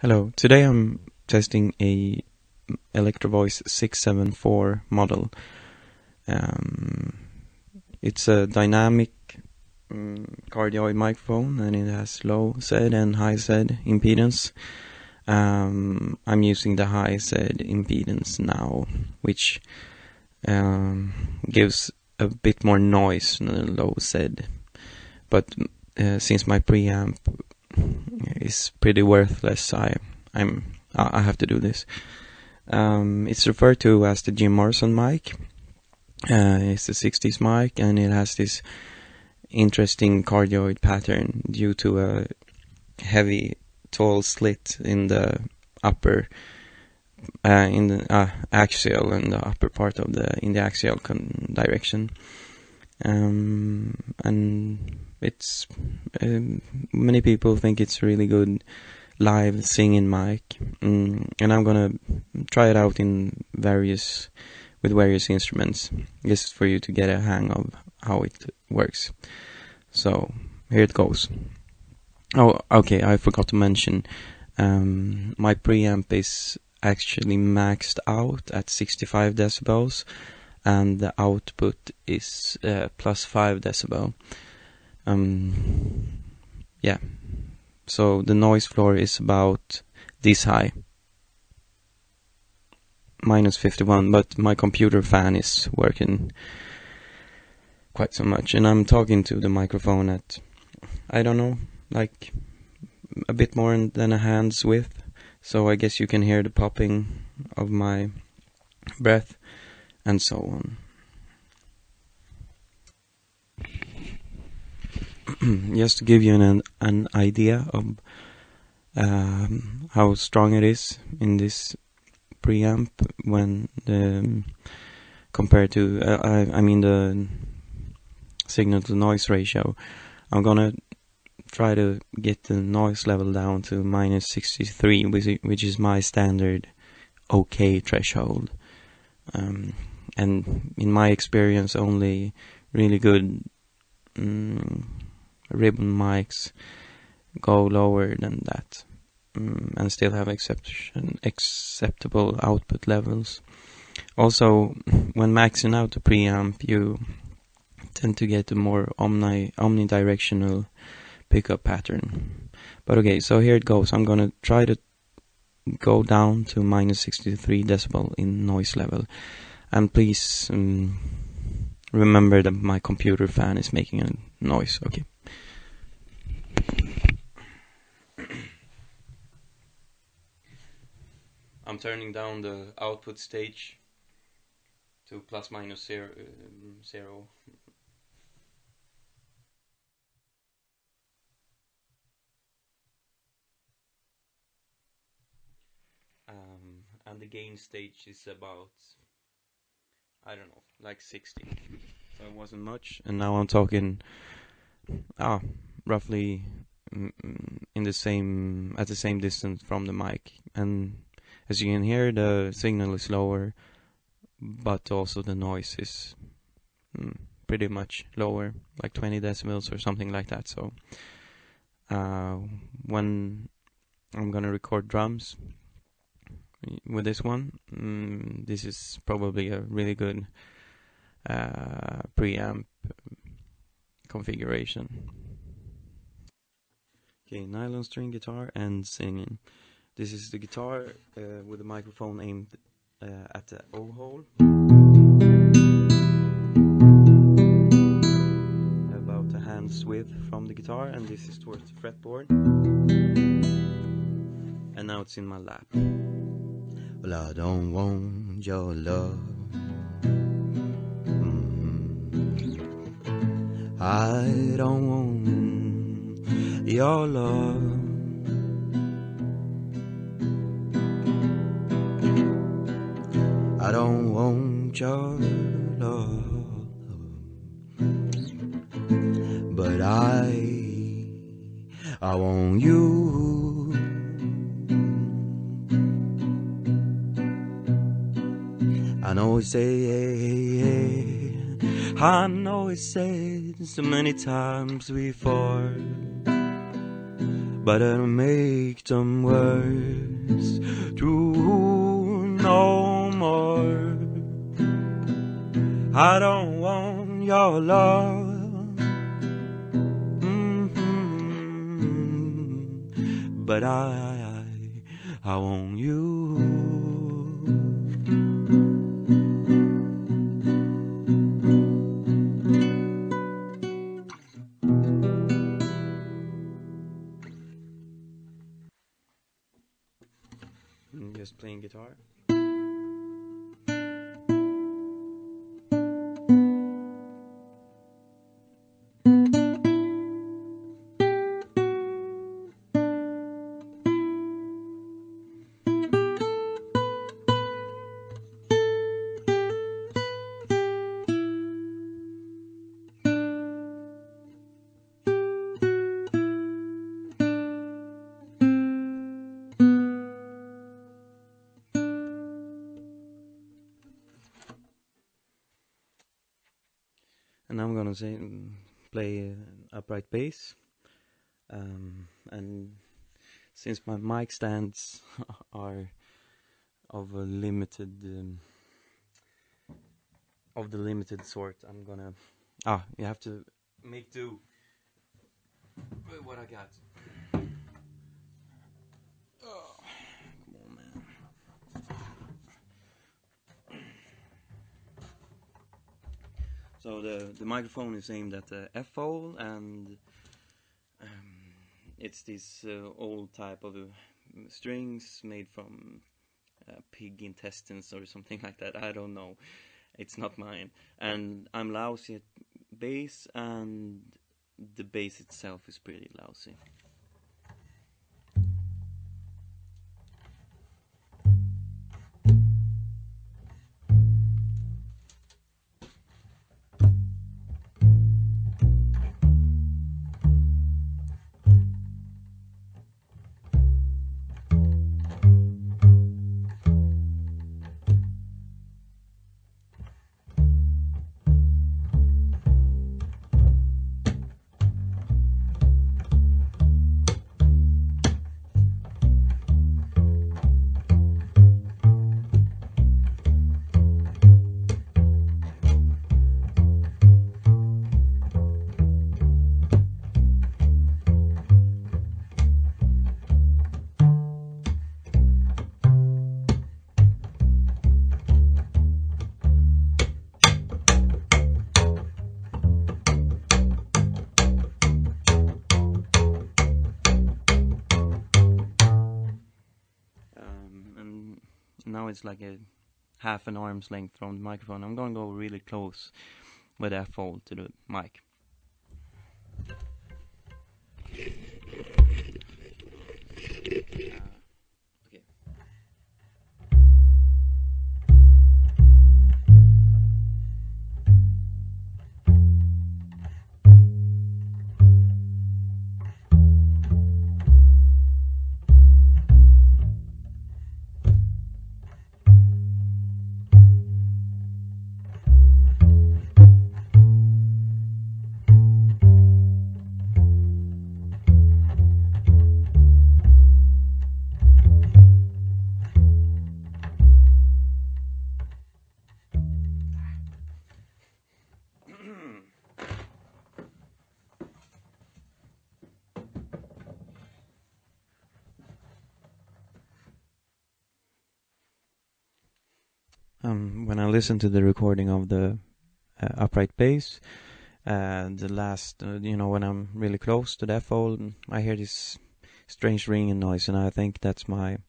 Hello, today I'm testing a Electro Voice 674 model. It's a dynamic cardioid microphone, and it has low Z and high Z impedance. I'm using the high Z impedance now, which gives a bit more noise than the low Z. But since my preamp is pretty worthless, I have to do this. It's referred to as the Jim Morrison mic. It's the 60s mic, and it has this interesting cardioid pattern due to a heavy, tall slit in the upper, in the axial, and the upper part of in the axial direction. And it's many people think it's really good live singing mic, and I'm gonna try it out with various instruments, just for you to get a hang of how it works. So here it goes. Oh, okay, I forgot to mention, my preamp is actually maxed out at 65 decibels, and the output is plus 5 decibel. Yeah. So the noise floor is about this high, minus 51, but my computer fan is working quite so much, and I'm talking to the microphone at, I don't know, like a bit more than a hand's width, so I guess you can hear the popping of my breath and so on. Just to give you an idea of how strong it is in this preamp when compared to I mean the signal to noise ratio, I'm gonna try to get the noise level down to minus 63, which is my standard okay threshold. And in my experience, only really good ribbon mics go lower than that, and still have acceptable output levels. Also, when maxing out the preamp, you tend to get a more omnidirectional pickup pattern. But okay, so here it goes. I'm gonna try to go down to minus 63 decibel in noise level, and please remember that my computer fan is making a noise. Okay. I'm turning down the output stage to plus minus zero. And the gain stage is about, I don't know, like 60. So it wasn't much, and now I'm talking roughly at the same distance from the mic, and as you can hear, the signal is lower, but also the noise is pretty much lower, like 20 decibels or something like that. So when I'm gonna record drums with this one, this is probably a really good preamp configuration. Okay, nylon string guitar and singing. This is the guitar with the microphone aimed at the O hole, about a hand's width from the guitar, and this is towards the fretboard. And now it's in my lap. Well, I don't want your love. I don't want your love. I don't want your love, but I want you. I know it's I know it's said so many times before, but it'll make them worse to no more. I don't want your love, but I want you. Just playing guitar. And I'm gonna play upright bass, and since my mic stands are of a limited of the limited sort, I'm gonna you have to make do with what I got. Oh, come on, man. So the microphone is aimed at the F hole, and it's this old type of strings made from pig intestines or something like that. I don't know. It's not mine. And I'm lousy at bass, and the bass itself is pretty lousy. And now it's like a half an arm's length from the microphone. I'm going to go really close with that fold to the mic. When I listen to the recording of the upright bass, the last, when I'm really close to that fold, I hear this strange ringing noise, and I think that's my,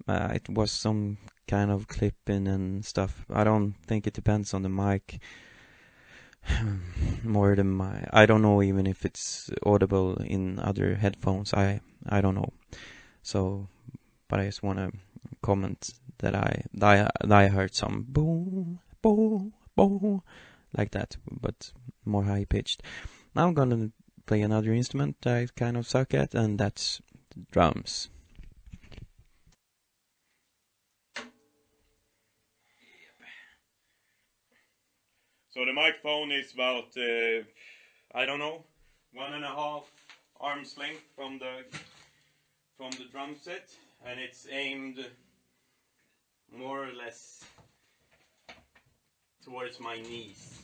it was some kind of clipping and stuff. I don't think it depends on the mic more than I don't know even if it's audible in other headphones. I don't know. So, but I just want to comment that I heard some boom, boom, boom, like that, but more high pitched. Now I'm gonna play another instrument I kind of suck at, and that's drums. So the microphone is about, I don't know, 1.5 arm's length from the drum set, and it's aimed more or less towards my knees.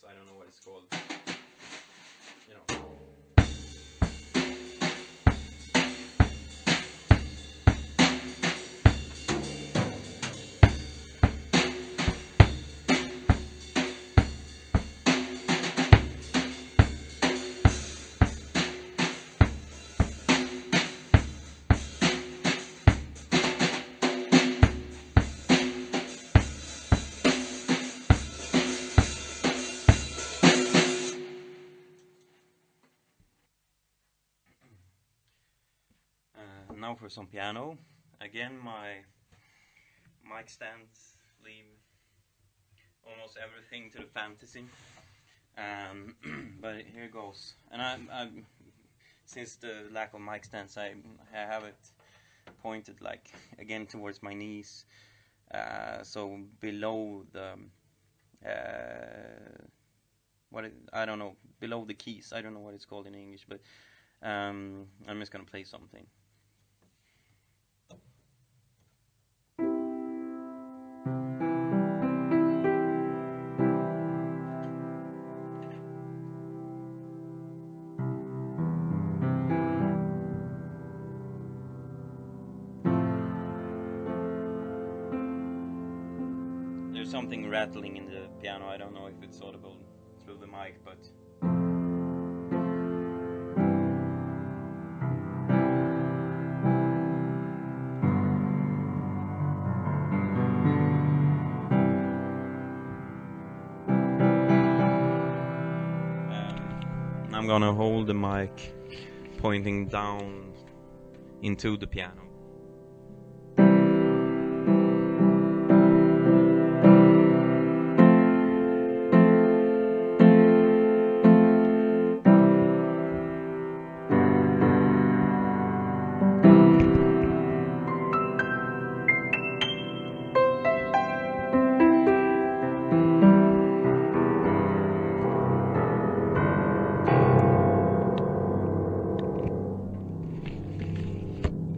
I don't know what it's called. You know. Now for some piano. Again, my mic stands leave almost everything to the fantasy. But here goes. And I'm since the lack of mic stands, I have it pointed like again towards my knees. So below the I don't know, below the keys. I don't know what it's called in English, but I'm just gonna play something. There's something rattling in the piano. I don't know if it's audible through the mic, but I'm gonna hold the mic pointing down into the piano.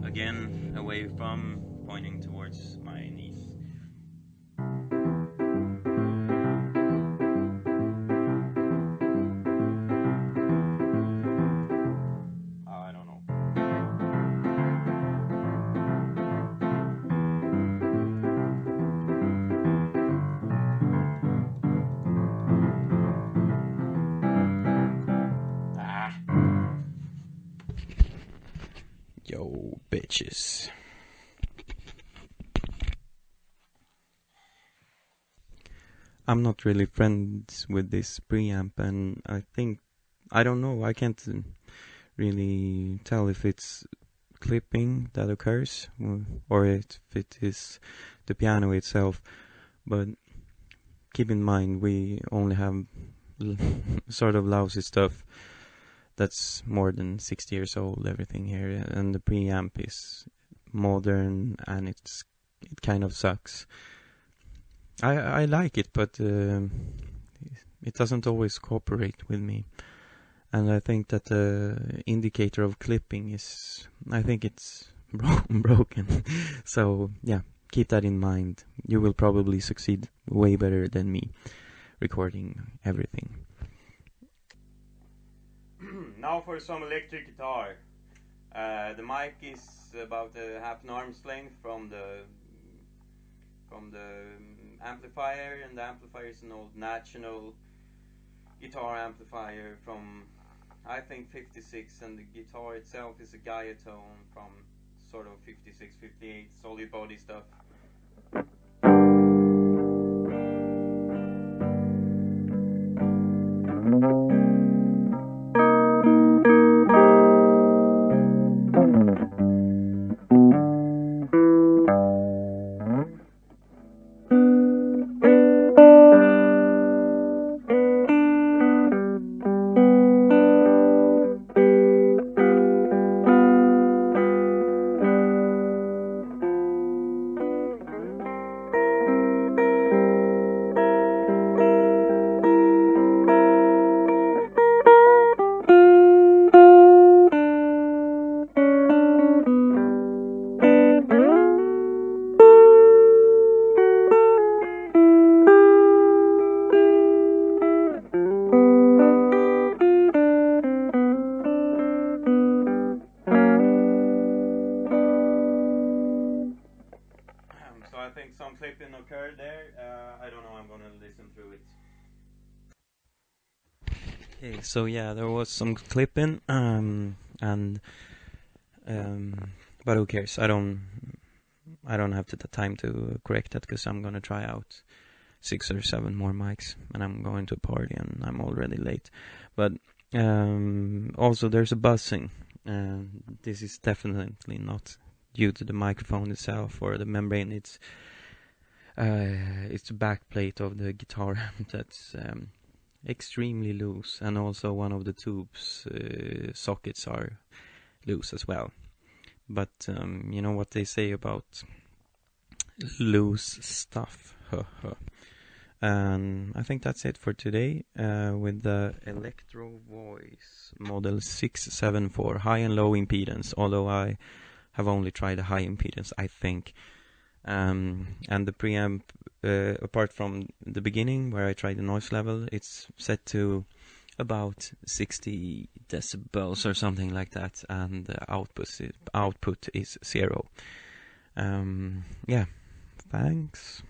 Again, away from pointing towards my knees. I don't know. Yo, bitches. I'm not really friends with this preamp, and I don't know, I can't really tell if it's clipping that occurs or if it is the piano itself. But keep in mind, we only have sort of lousy stuff that's more than 60 years old, everything here, and the preamp is modern and it kind of sucks. I like it, but it doesn't always cooperate with me. And I think that the indicator of clipping is, I think it's broken. So yeah, keep that in mind. You will probably succeed way better than me recording everything. Now for some electric guitar. The mic is about a half an arm's length from the amplifier, and the amplifier is an old National guitar amplifier from, I think, 56, and the guitar itself is a Gaia-tone from sort of 56, 58, solid body stuff. So I think some clipping occurred there. I don't know, I'm gonna listen through it. Okay, so yeah, there was some clipping, but who cares? I don't have the time to correct that, because I'm gonna try out 6 or 7 more mics, and I'm going to a party, and I'm already late. But also there's a buzzing, and this is definitely not due to the microphone itself or the membrane. It's the back plate of the guitar amp that's extremely loose, and also one of the tubes sockets are loose as well. But you know what they say about loose stuff. And I think that's it for today with the Electro Voice model 674 high and low impedance, although I have only tried a high impedance, I think. And the preamp, apart from the beginning where I tried the noise level, it's set to about 60 decibels or something like that, and the output is 0. Yeah, thanks.